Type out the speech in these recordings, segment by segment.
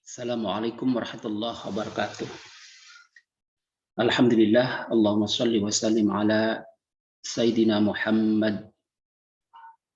Assalamualaikum warahmatullahi wabarakatuh. Alhamdulillah, Allahumma salli wa sallim ala Sayyidina Muhammad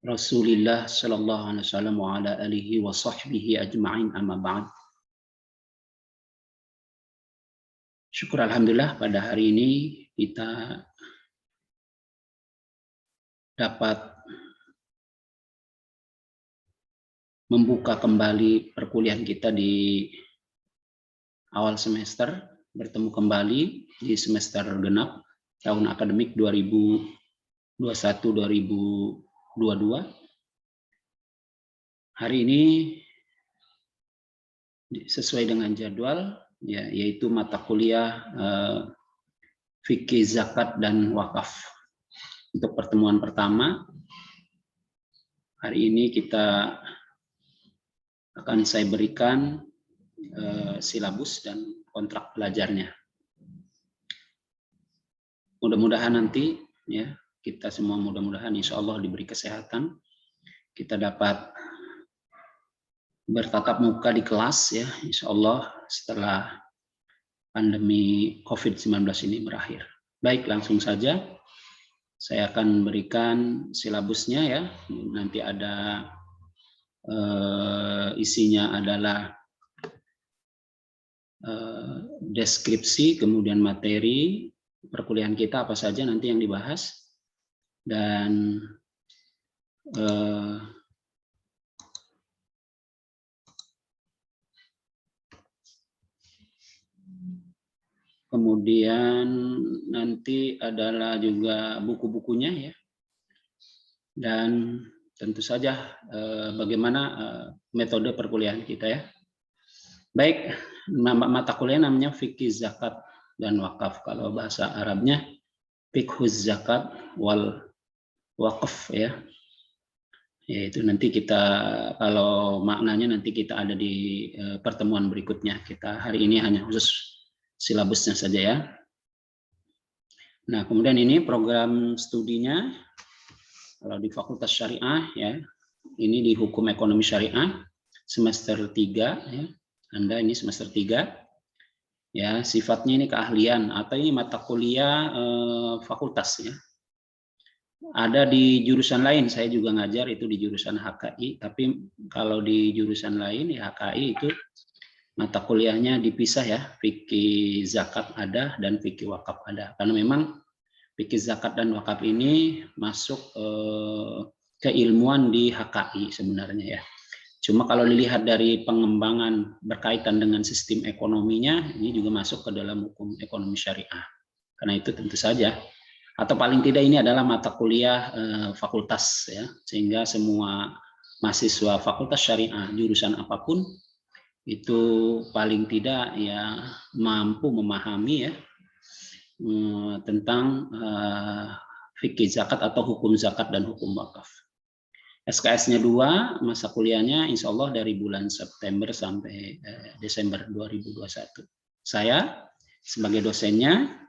Rasulillah sallallahu alaihi wasallam wa ala alihi wa sahbihi ajma'in amma ba'd. Syukur Alhamdulillah pada hari ini kita dapat membuka kembali perkuliahan kita di awal semester, bertemu kembali di semester genap tahun akademik 2021-2022. Hari ini sesuai dengan jadwal, ya, yaitu mata kuliah fikih zakat dan wakaf. Untuk pertemuan pertama, hari ini saya berikan silabus dan kontrak belajarnya. Mudah-mudahan nanti, ya, kita semua mudah-mudahan insya Allah diberi kesehatan, kita dapat bertatap muka di kelas, ya, insya Allah setelah pandemi COVID-19 ini berakhir. Baik, langsung saja saya akan berikan silabusnya, ya. Nanti ada isinya adalah deskripsi, kemudian materi perkuliahan kita apa saja nanti yang dibahas, dan kemudian nanti adalah juga buku-bukunya, ya, dan tentu saja bagaimana metode perkuliahan kita, ya. Baik, mata kuliah namanya fikih zakat dan wakaf. Kalau bahasa Arabnya fiqhuz zakat wal wakaf, ya. Yaitu nanti kita, kalau maknanya nanti kita ada di pertemuan berikutnya. Kita hari ini hanya khusus silabusnya saja, ya. Nah, kemudian ini program studinya. Kalau di Fakultas Syariah, ya, ini di Hukum Ekonomi Syariah semester 3, ya. Anda ini semester 3, ya, sifatnya ini keahlian atau ini mata kuliah fakultas, ya. Ada di jurusan lain, saya juga ngajar itu di jurusan HKI, tapi kalau di jurusan lain, ya, HKI itu mata kuliahnya dipisah, ya, fikih zakat ada dan fikih wakaf ada. Karena memang fikih zakat dan wakaf ini masuk keilmuan di HKI sebenarnya, ya. Cuma kalau dilihat dari pengembangan berkaitan dengan sistem ekonominya, ini juga masuk ke dalam hukum ekonomi syariah. Karena itu tentu saja, atau paling tidak ini adalah mata kuliah fakultas, ya, sehingga semua mahasiswa fakultas syariah jurusan apapun itu paling tidak, ya, mampu memahami, ya, tentang fikih zakat atau hukum zakat dan hukum wakaf. SKS-nya 2, masa kuliahnya insya Allah dari bulan September sampai Desember 2021. Saya sebagai dosennya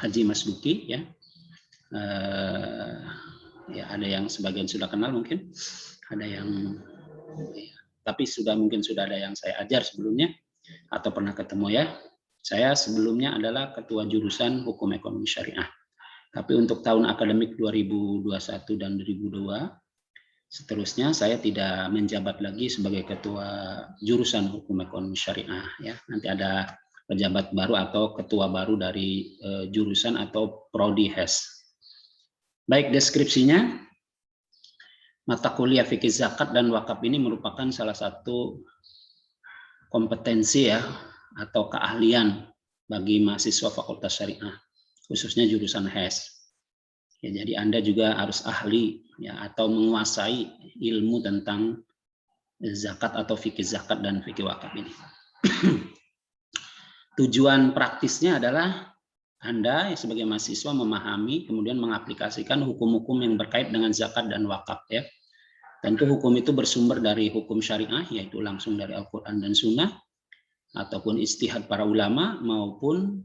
Haji Mas Duki, ya. Ya, ada yang sebagian sudah kenal mungkin, ada yang, ya, tapi mungkin sudah ada yang saya ajar sebelumnya atau pernah ketemu, ya. Saya sebelumnya adalah ketua jurusan Hukum Ekonomi Syariah. Tapi untuk tahun akademik 2021 dan 2022 seterusnya saya tidak menjabat lagi sebagai ketua jurusan Hukum Ekonomi Syariah, ya. Nanti ada pejabat baru atau ketua baru dari jurusan atau prodi HES. Baik, deskripsinya, mata kuliah fikih zakat dan wakaf ini merupakan salah satu kompetensi, ya, atau keahlian bagi mahasiswa Fakultas Syariah, khususnya jurusan HES. Ya, jadi Anda juga harus ahli, ya, atau menguasai ilmu tentang zakat atau fikih zakat dan fikih wakaf ini. Tujuan praktisnya adalah Anda sebagai mahasiswa memahami kemudian mengaplikasikan hukum-hukum yang berkait dengan zakat dan wakaf, ya. Tentu hukum itu bersumber dari hukum syariah, yaitu langsung dari Al-Quran dan Sunnah, ataupun ijtihad para ulama, maupun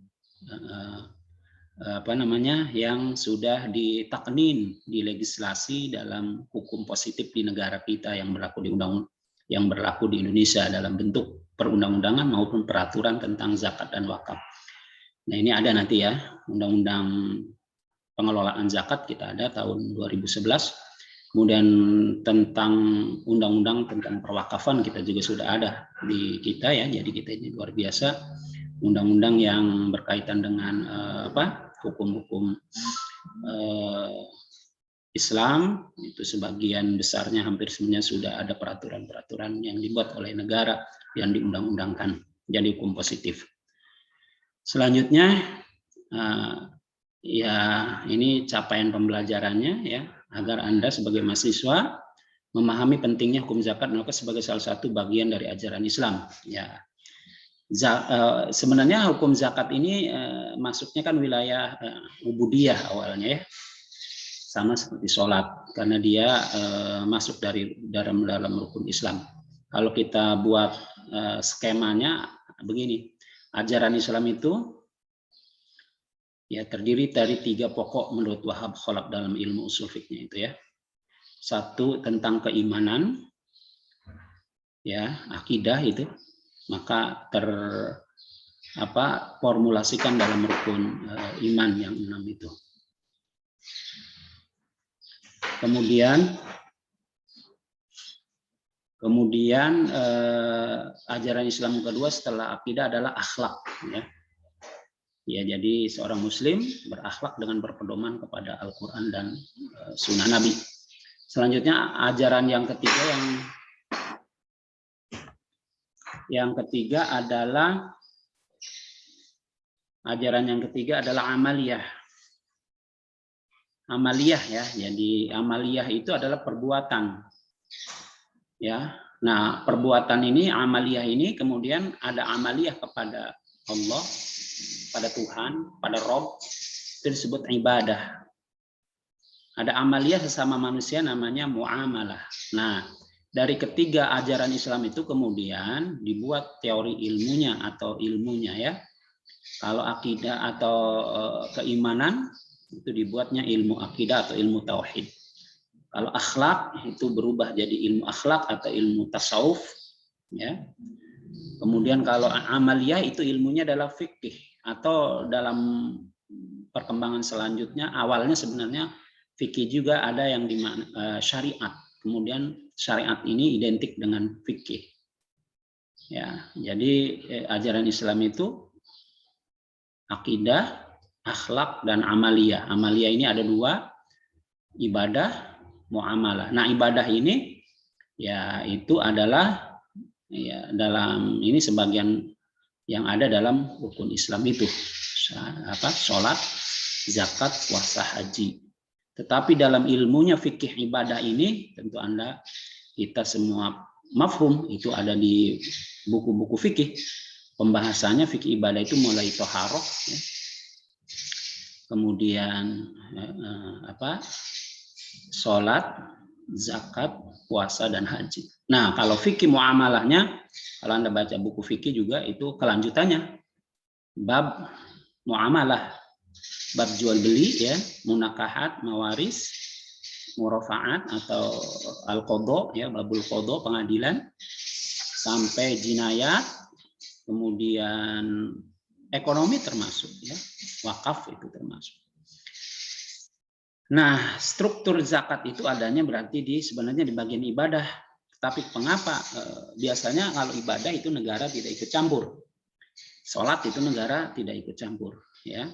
yang sudah ditaknin di legislasi dalam hukum positif di negara kita yang berlaku di Indonesia dalam bentuk perundang-undangan maupun peraturan tentang zakat dan wakaf. Nah, ini ada nanti ya, Undang-Undang Pengelolaan Zakat kita ada tahun 2011. Kemudian tentang undang-undang tentang perwakafan kita juga sudah ada di kita ya. Jadi kita ini luar biasa. Undang-undang yang berkaitan dengan hukum-hukum Islam itu sebagian besarnya hampir semuanya sudah ada peraturan-peraturan yang dibuat oleh negara yang diundang-undangkan jadi hukum positif. Selanjutnya ya ini capaian pembelajarannya ya, agar Anda sebagai mahasiswa memahami pentingnya hukum zakat dan wakaf sebagai salah satu bagian dari ajaran Islam. Ya, sebenarnya hukum zakat ini masuknya kan wilayah ubudiyah awalnya ya, sama seperti sholat karena dia masuk dari dalam rukun Islam. Kalau kita buat skemanya begini, ajaran Islam itu ya terdiri dari 3 pokok menurut Wahab Khalaf dalam ilmu usul fikihnya itu ya. 1 tentang keimanan, ya akidah itu, maka formulasikan dalam rukun iman yang 6 itu. Kemudian ajaran Islam kedua setelah akidah adalah akhlak ya. Ya, jadi seorang muslim berakhlak dengan berpedoman kepada Al-Qur'an dan sunnah Nabi. Selanjutnya ajaran yang ketiga adalah amaliyah. Amaliyah ya. Jadi amaliyah itu adalah perbuatan. Ya. Nah, perbuatan ini, amaliyah ini kemudian ada amaliyah kepada Allah, pada Tuhan, pada Rob, itu disebut ibadah. Ada amaliyah sesama manusia namanya muamalah. Nah, dari ketiga ajaran Islam itu kemudian dibuat teori ilmunya atau ilmunya ya. Kalau akidah atau keimanan itu dibuatnya ilmu akidah atau ilmu tauhid. Kalau akhlak itu berubah jadi ilmu akhlak atau ilmu tasawuf ya. Kemudian kalau amaliyah itu ilmunya adalah fikih atau dalam perkembangan selanjutnya awalnya sebenarnya fikih juga ada yang syariat. Kemudian syariat ini identik dengan fikih. Ya, jadi ajaran Islam itu akidah, akhlak dan amaliyah. Amaliyah ini ada 2, ibadah, muamalah. Nah, ibadah ini ya itu adalah ya dalam ini sebagian yang ada dalam rukun Islam itu sholat, zakat, puasa, haji. Tetapi dalam ilmunya fikih ibadah ini tentu kita semua mafhum itu ada di buku-buku fikih. Pembahasannya fikih ibadah itu mulai toharoh, ya. Kemudian sholat, zakat, puasa dan haji. Nah, kalau fikih muamalahnya, kalau Anda baca buku fikih juga itu kelanjutannya. Bab muamalah, bab jual beli ya, munakahat, mawaris, murafaat atau al-qadha ya, babul qadha pengadilan sampai jinayat, kemudian ekonomi termasuk ya, wakaf itu termasuk. Nah, struktur zakat itu adanya berarti sebenarnya di bagian ibadah. Tapi mengapa biasanya kalau ibadah itu negara tidak ikut campur. Sholat itu negara tidak ikut campur. Ya,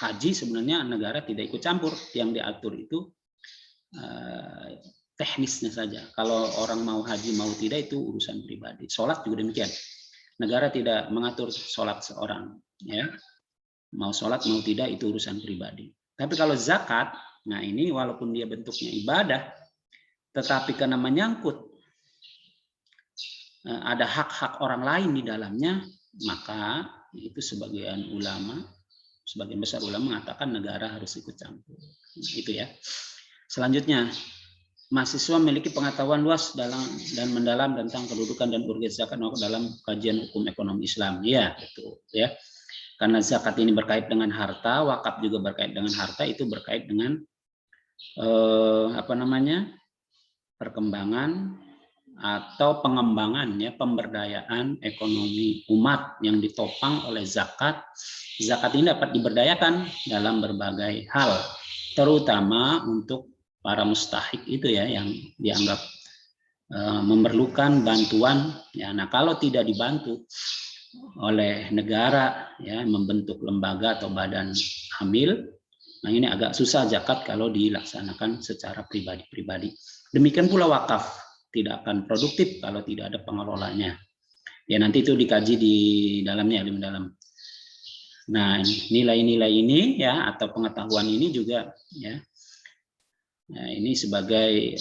haji sebenarnya negara tidak ikut campur. Yang diatur itu teknisnya saja. Kalau orang mau haji mau tidak itu urusan pribadi. Sholat juga demikian. Negara tidak mengatur sholat seorang. Ya, mau sholat mau tidak itu urusan pribadi. Tapi kalau zakat, nah ini walaupun dia bentuknya ibadah, tetapi karena menyangkut ada hak-hak orang lain di dalamnya, maka itu sebagian besar ulama mengatakan negara harus ikut campur. Itu ya. Selanjutnya, mahasiswa memiliki pengetahuan luas dan mendalam tentang kedudukan dan urgensi zakat dalam kajian hukum ekonomi Islam. Ya, betul ya. Karena zakat ini berkait dengan harta, wakaf juga berkait dengan harta, itu berkait dengan perkembangan atau pengembangannya, pemberdayaan ekonomi umat yang ditopang oleh zakat. Zakat ini dapat diberdayakan dalam berbagai hal, terutama untuk para mustahik itu ya, yang dianggap memerlukan bantuan. Ya, nah kalau tidak dibantu oleh negara ya, membentuk lembaga atau badan hamil, nah ini agak susah zakat kalau dilaksanakan secara pribadi-pribadi. Demikian pula wakaf, tidak akan produktif kalau tidak ada pengelolanya. Ya nanti itu dikaji di dalamnya, lebih dalam. Nah nilai-nilai ini ya atau pengetahuan ini juga ya. Nah ini sebagai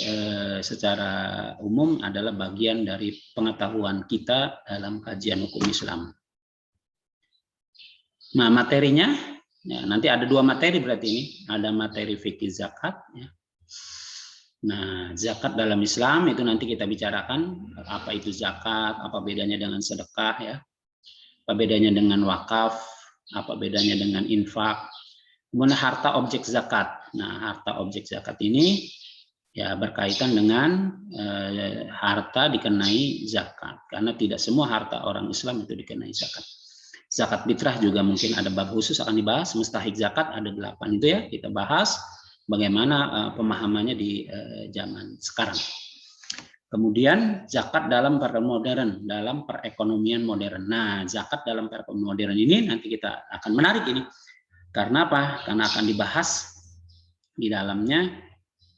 secara umum adalah bagian dari pengetahuan kita dalam kajian hukum Islam. Nah materinya, ya, nanti ada 2 materi berarti ini, ada materi fikih zakat. Ya. Nah, zakat dalam Islam itu nanti kita bicarakan apa itu zakat, apa bedanya dengan sedekah ya, apa bedanya dengan wakaf, apa bedanya dengan infak. Kemudian harta objek zakat. Nah, harta objek zakat ini ya berkaitan dengan harta dikenai zakat, karena tidak semua harta orang Islam itu dikenai zakat. Zakat fitrah juga mungkin ada bab khusus akan dibahas. Mustahik zakat ada 8 itu ya, kita bahas bagaimana pemahamannya di zaman sekarang. Kemudian zakat dalam modern, dalam perekonomian modern. Nah, zakat dalam perekonomian modern ini nanti kita akan menarik ini. Karena apa? Karena akan dibahas di dalamnya,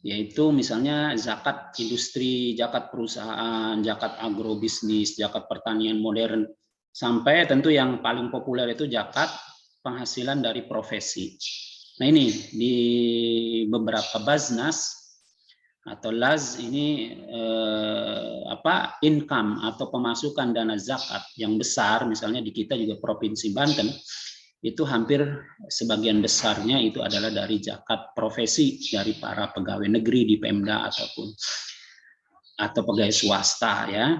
yaitu misalnya zakat industri, zakat perusahaan, zakat agrobisnis, zakat pertanian modern, sampai tentu yang paling populer itu zakat penghasilan dari profesi. Nah ini di beberapa baznas atau laz ini income atau pemasukan dana zakat yang besar, misalnya di kita juga Provinsi Banten, itu hampir sebagian besarnya itu adalah dari zakat profesi dari para pegawai negeri di Pemda atau pegawai swasta ya,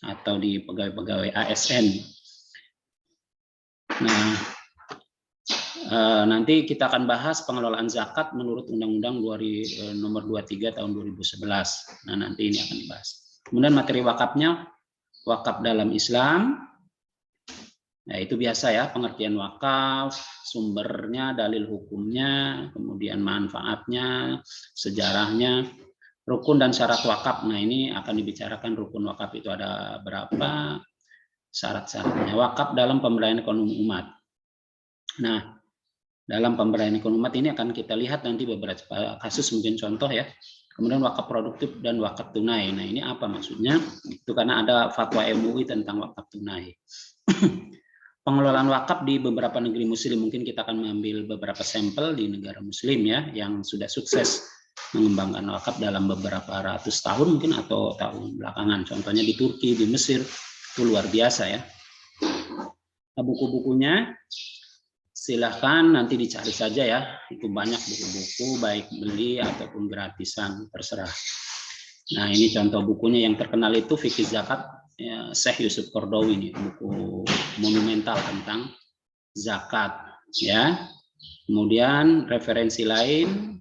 atau di pegawai-pegawai ASN. Nah, nanti kita akan bahas pengelolaan zakat menurut Undang-Undang Nomor 23 Tahun 2011. Nah, nanti ini akan dibahas. Kemudian materi wakafnya, wakaf dalam Islam. Nah, itu biasa ya, pengertian wakaf, sumbernya, dalil hukumnya, kemudian manfaatnya, sejarahnya, rukun dan syarat wakaf. Nah, ini akan dibicarakan rukun wakaf itu ada berapa, syarat-syaratnya. Wakaf dalam pemberdayaan ekonomi umat. Nah, dalam pemberdayaan ekonomi umat ini akan kita lihat nanti beberapa kasus, mungkin contoh ya. Kemudian wakaf produktif dan wakaf tunai. Nah, ini apa maksudnya? Itu karena ada fatwa MUI tentang wakaf tunai. Pengelolaan wakaf di beberapa negeri muslim, mungkin kita akan mengambil beberapa sampel di negara muslim ya yang sudah sukses mengembangkan wakaf dalam beberapa ratus tahun mungkin atau tahun belakangan. Contohnya di Turki, di Mesir, itu luar biasa ya. Nah, buku-bukunya silahkan nanti dicari saja ya, itu banyak buku-buku baik beli ataupun gratisan, terserah. Nah ini contoh bukunya yang terkenal itu Fikih Zakat ya, Syekh Yusuf Qaradawi, ini buku monumental tentang zakat ya. Kemudian referensi lain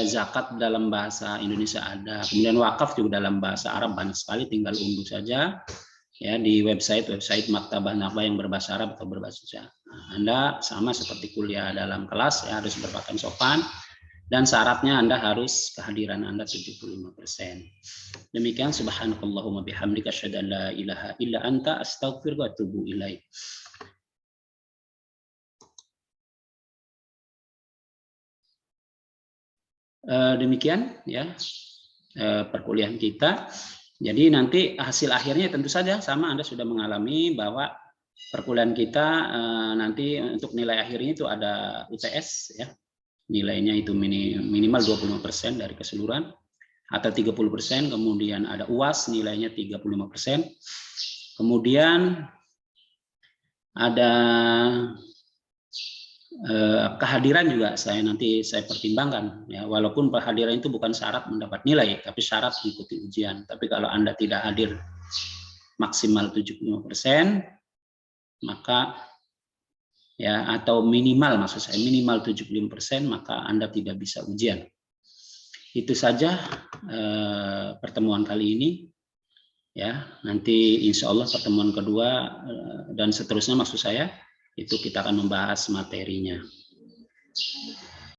zakat dalam bahasa Indonesia ada, kemudian wakaf juga dalam bahasa Arab banyak sekali, tinggal unduh saja ya di website Maktabah Naba yang berbahasa Arab atau berbahasa Indonesia. Nah, Anda sama seperti kuliah dalam kelas ya, harus berpakaian sopan dan syaratnya Anda harus kehadiran Anda 75%. Demikian subhanakallahumma bihamdika asyhadu an la ilaha illa anta astaghfiruka wa atubu ilaik. Demikian ya perkuliahan kita. Jadi nanti hasil akhirnya tentu saja sama, Anda sudah mengalami bahwa perkuliahan kita nanti untuk nilai akhirnya itu ada UTS ya. Nilainya itu minimal 25% dari keseluruhan atau 30%, kemudian ada UAS nilainya 35%. Kemudian ada kehadiran juga saya pertimbangkan ya, walaupun kehadiran itu bukan syarat mendapat nilai tapi syarat mengikuti ujian. Tapi kalau Anda tidak hadir maksimal 75% maka ya, atau minimal, maksud saya minimal 75%, maka Anda tidak bisa ujian. Itu saja pertemuan kali ini. Ya, nanti insya Allah pertemuan kedua dan seterusnya maksud saya itu kita akan membahas materinya.